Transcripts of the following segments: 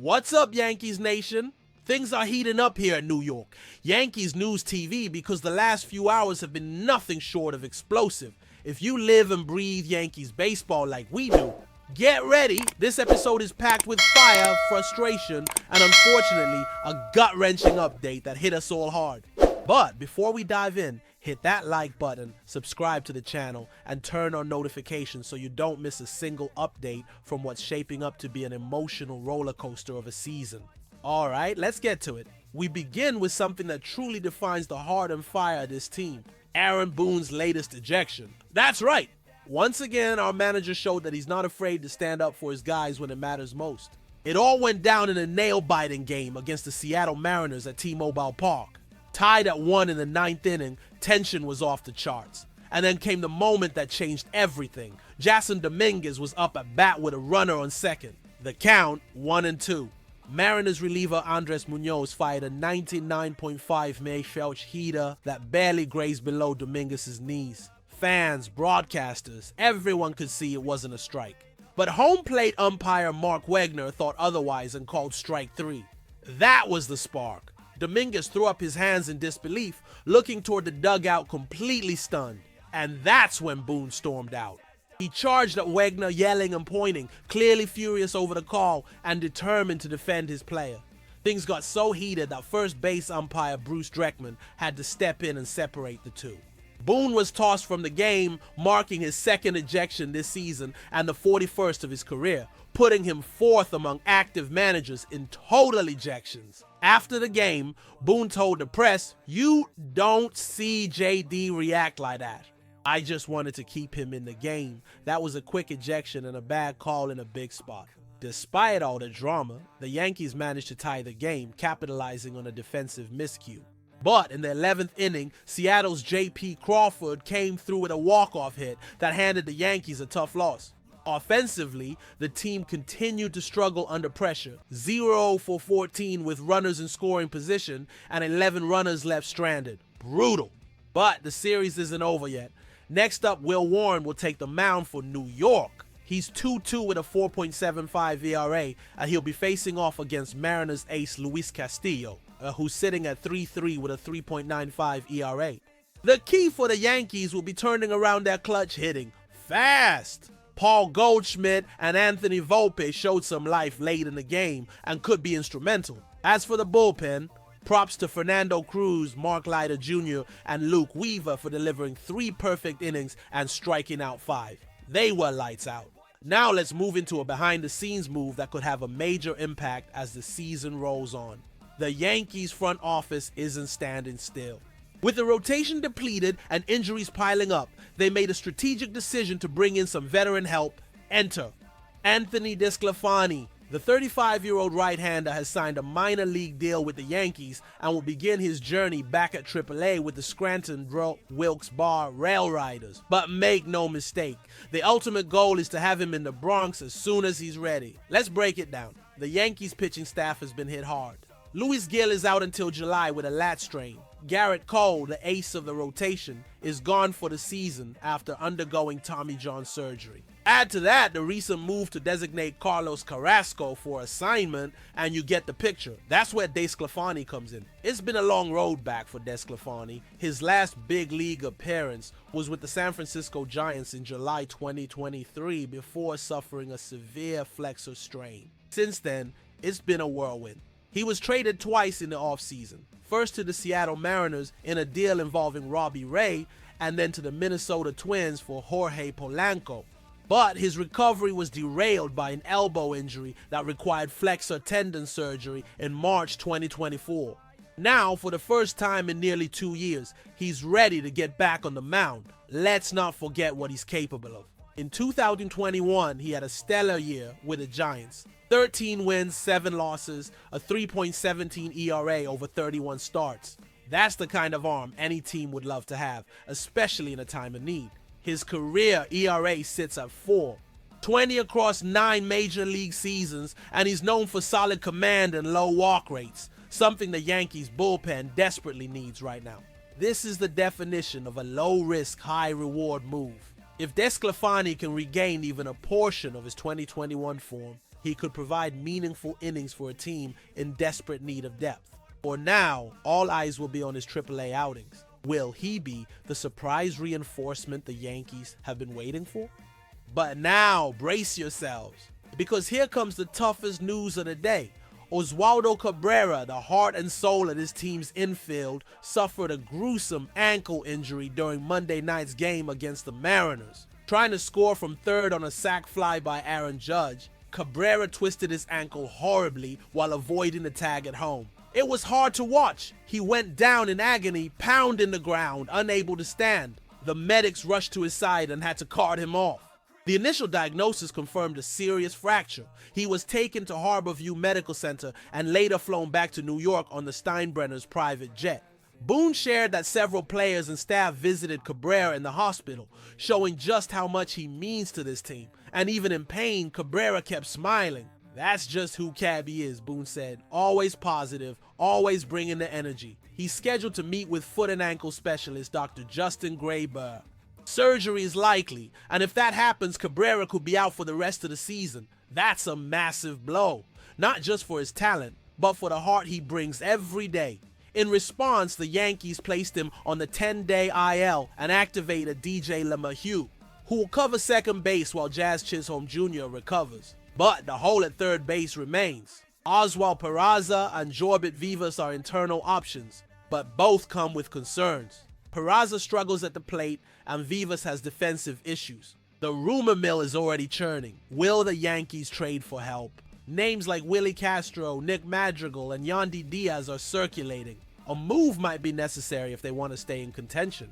What's up, Yankees Nation? Things are heating up here in New York. Yankees News TV, because the last few hours have been nothing short of explosive. If you live and breathe Yankees baseball like we do, get ready. This episode is packed with fire, frustration, and unfortunately, a gut-wrenching update that hit us all hard. But before we dive in, hit that like button, subscribe to the channel, and turn on notifications so you don't miss a single update from what's shaping up to be an emotional roller coaster of a season. Alright, let's get to it. We begin with something that truly defines the heart and fire of this team: Aaron Boone's latest ejection. That's right! Once again, our manager showed that he's not afraid to stand up for his guys when it matters most. It all went down in a nail-biting game against the Seattle Mariners at T-Mobile Park. Tied at 1 in the 9th inning, tension was off the charts. And then came the moment that changed everything. Jason Dominguez was up at bat with a runner on second. The count, 1-2. Mariners reliever Andres Munoz fired a 99.5 Mayfeld heater that barely grazed below Dominguez's knees. Fans, broadcasters, everyone could see it wasn't a strike. But home plate umpire Mark Wegner thought otherwise and called strike 3. That was the spark. Dominguez threw up his hands in disbelief, looking toward the dugout completely stunned. And that's when Boone stormed out. He charged at Wegner, yelling and pointing, clearly furious over the call and determined to defend his player. Things got so heated that first base umpire Bruce Dreckman had to step in and separate the two. Boone was tossed from the game, marking his second ejection this season and the 41st of his career, putting him 4th among active managers in total ejections. After the game, Boone told the press, "You don't see JD react like that. I just wanted to keep him in the game. That was a quick ejection and a bad call in a big spot." Despite all the drama, the Yankees managed to tie the game, capitalizing on a defensive miscue. But in the 11th inning, Seattle's J.P. Crawford came through with a walk-off hit that handed the Yankees a tough loss. Offensively, the team continued to struggle under pressure, 0 for 14 with runners in scoring position and 11 runners left stranded. Brutal. But the series isn't over yet. Next up, Will Warren will take the mound for New York. He's 2-2 with a 4.75 ERA, and he'll be facing off against Mariners ace Luis Castillo, who's sitting at 3-3 with a 3.95 ERA. The key for the Yankees will be turning around their clutch hitting fast. Paul Goldschmidt and Anthony Volpe showed some life late in the game and could be instrumental. As for the bullpen, props to Fernando Cruz, Mark Leiter Jr., and Luke Weaver for delivering 3 perfect innings and striking out 5. They were lights out. Now let's move into a behind-the-scenes move that could have a major impact as the season rolls on. The Yankees front office isn't standing still. With the rotation depleted and injuries piling up, they made a strategic decision to bring in some veteran help. Enter Anthony DeSclafani. The 35-year-old right-hander has signed a minor league deal with the Yankees and will begin his journey back at AAA with the Scranton Wilkes-Barre Rail Riders. But make no mistake, the ultimate goal is to have him in the Bronx as soon as he's ready. Let's break it down. The Yankees pitching staff has been hit hard. Luis Gil is out until July with a lat strain. Garrett Cole, the ace of the rotation, is gone for the season after undergoing Tommy John surgery. Add to that the recent move to designate Carlos Carrasco for assignment, and you get the picture. That's where DeSclafani comes in. It's been a long road back for DeSclafani. His last big league appearance was with the San Francisco Giants in July 2023 before suffering a severe flexor strain. Since then, it's been a whirlwind. He was traded twice in the offseason, first to the Seattle Mariners in a deal involving Robbie Ray, and then to the Minnesota Twins for Jorge Polanco. But his recovery was derailed by an elbow injury that required flexor tendon surgery in March 2024. Now, for the first time in nearly 2 years, he's ready to get back on the mound. Let's not forget what he's capable of. In 2021, he had a stellar year with the Giants. 13 wins, 7 losses, a 3.17 ERA over 31 starts. That's the kind of arm any team would love to have, especially in a time of need. His career ERA sits at 4, 20 across 9 major league seasons, and he's known for solid command and low walk rates, something the Yankees bullpen desperately needs right now. This is the definition of a low-risk, high-reward move. If DeSclafani can regain even a portion of his 2021 form, he could provide meaningful innings for a team in desperate need of depth. For now, all eyes will be on his AAA outings. Will he be the surprise reinforcement the Yankees have been waiting for? But now, brace yourselves, because here comes the toughest news of the day. Oswaldo Cabrera, the heart and soul of this team's infield, suffered a gruesome ankle injury during Monday night's game against the Mariners. Trying to score from third on a sac fly by Aaron Judge, Cabrera twisted his ankle horribly while avoiding the tag at home. It was hard to watch. He went down in agony, pounding the ground, unable to stand. The medics rushed to his side and had to cart him off. The initial diagnosis confirmed a serious fracture. He was taken to Harborview Medical Center and later flown back to New York on the Steinbrenner's private jet. Boone shared that several players and staff visited Cabrera in the hospital, showing just how much he means to this team. And even in pain, Cabrera kept smiling. That's just who Cabby is, Boone said. Always positive, always bringing the energy. He's scheduled to meet with foot and ankle specialist Dr. Justin Grayburr. Surgery is likely, and if that happens, Cabrera could be out for the rest of the season. That's a massive blow, not just for his talent, but for the heart he brings every day. In response, the Yankees placed him on the 10-day IL and activated DJ LeMahieu, who will cover second base while Jazz Chisholm Jr. recovers. But the hole at third base remains. Oswald Peraza and Jorbit Vivas are internal options, but both come with concerns. Peraza struggles at the plate, and Vivas has defensive issues. The rumor mill is already churning. Will the Yankees trade for help? Names like Willie Castro, Nick Madrigal, and Yandy Diaz are circulating. A move might be necessary if they want to stay in contention.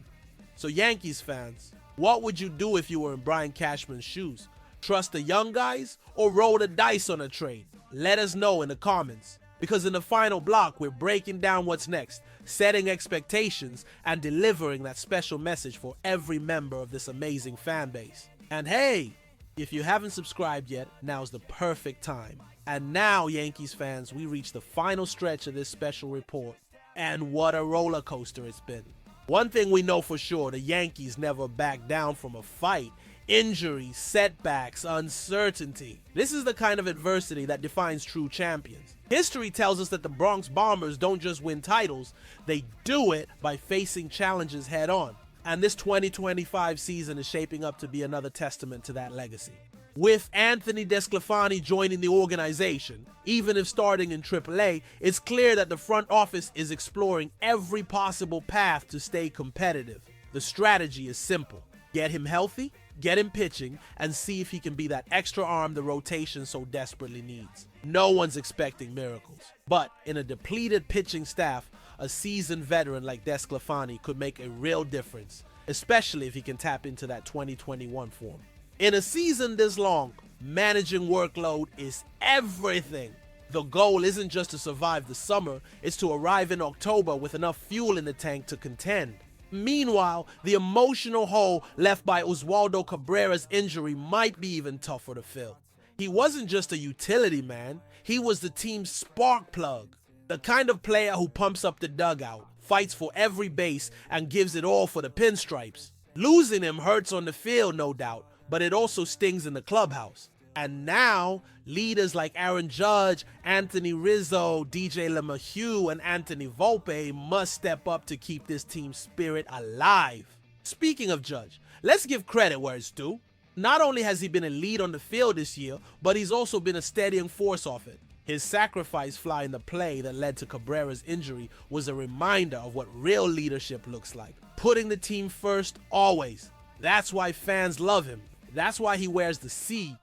So Yankees fans, what would you do if you were in Brian Cashman's shoes? Trust the young guys or roll the dice on a trade? Let us know in the comments. Because in the final block, we're breaking down what's next, setting expectations, and delivering that special message for every member of this amazing fan base. And hey, if you haven't subscribed yet, now's the perfect time. And now, Yankees fans, we reach the final stretch of this special report. And what a roller coaster it's been. One thing we know for sure, the Yankees never back down from a fight. Injuries, setbacks, uncertainty. This is the kind of adversity that defines true champions. History tells us that the Bronx Bombers don't just win titles, they do it by facing challenges head on. And this 2025 season is shaping up to be another testament to that legacy. With Anthony DeSclafani joining the organization, even if starting in AAA, it's clear that the front office is exploring every possible path to stay competitive. The strategy is simple. Get him healthy, get him pitching, and see if he can be that extra arm the rotation so desperately needs. No one's expecting miracles. But in a depleted pitching staff, a seasoned veteran like DeSclafani could make a real difference, especially if he can tap into that 2021 form. In a season this long, managing workload is everything. The goal isn't just to survive the summer, it's to arrive in October with enough fuel in the tank to contend. Meanwhile, the emotional hole left by Oswaldo Cabrera's injury might be even tougher to fill. He wasn't just a utility man, he was the team's spark plug. The kind of player who pumps up the dugout, fights for every base, and gives it all for the pinstripes. Losing him hurts on the field, no doubt, but it also stings in the clubhouse. And now, leaders like Aaron Judge, Anthony Rizzo, DJ LeMahieu, and Anthony Volpe must step up to keep this team's spirit alive. Speaking of Judge, let's give credit where it's due. Not only has he been a lead on the field this year, but he's also been a steadying force off it. His sacrifice fly in the play that led to Cabrera's injury was a reminder of what real leadership looks like. Putting the team first always. That's why fans love him. That's why he wears the C.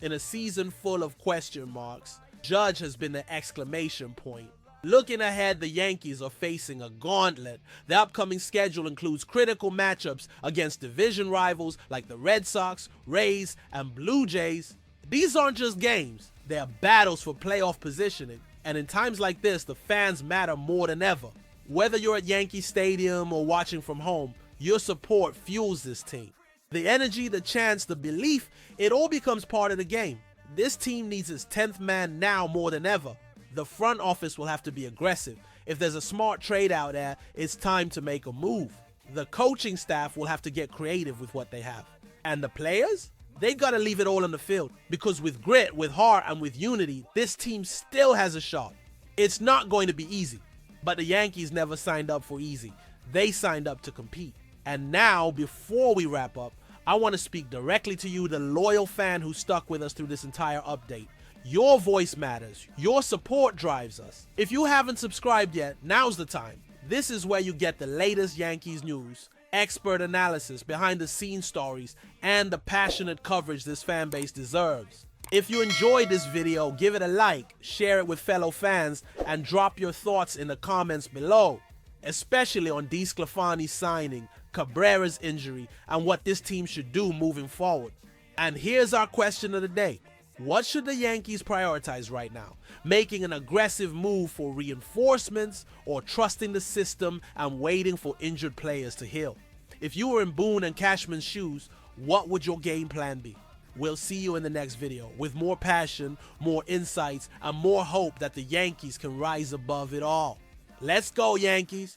In a season full of question marks, Judge has been the exclamation point. Looking ahead, the Yankees are facing a gauntlet. The upcoming schedule includes critical matchups against division rivals like the Red Sox, Rays, and Blue Jays. These aren't just games, they are battles for playoff positioning. And in times like this, the fans matter more than ever. Whether you're at Yankee Stadium or watching from home, your support fuels this team. The energy, the chance, the belief, it all becomes part of the game. This team needs its 10th man now more than ever. The front office will have to be aggressive. If there's a smart trade out there, it's time to make a move. The coaching staff will have to get creative with what they have. And the players? They gotta leave it all on the field, because with grit, with heart, and with unity, this team still has a shot. It's not going to be easy, but the Yankees never signed up for easy. They signed up to compete. And now, before we wrap up, I want to speak directly to you, the loyal fan who stuck with us through this entire update. Your voice matters. Your support drives us. If you haven't subscribed yet, now's the time. This is where you get the latest Yankees news, expert analysis, behind-the-scenes stories, and the passionate coverage this fan base deserves. If you enjoyed this video, give it a like, share it with fellow fans, and drop your thoughts in the comments below, especially on DeSclafani's signing, Cabrera's injury, and what this team should do moving forward. And here's our question of the day. What should the Yankees prioritize right now? Making an aggressive move for reinforcements, or trusting the system and waiting for injured players to heal? If you were in Boone and Cashman's shoes, what would your game plan be? We'll see you in the next video with more passion, more insights, and more hope that the Yankees can rise above it all. Let's go, Yankees!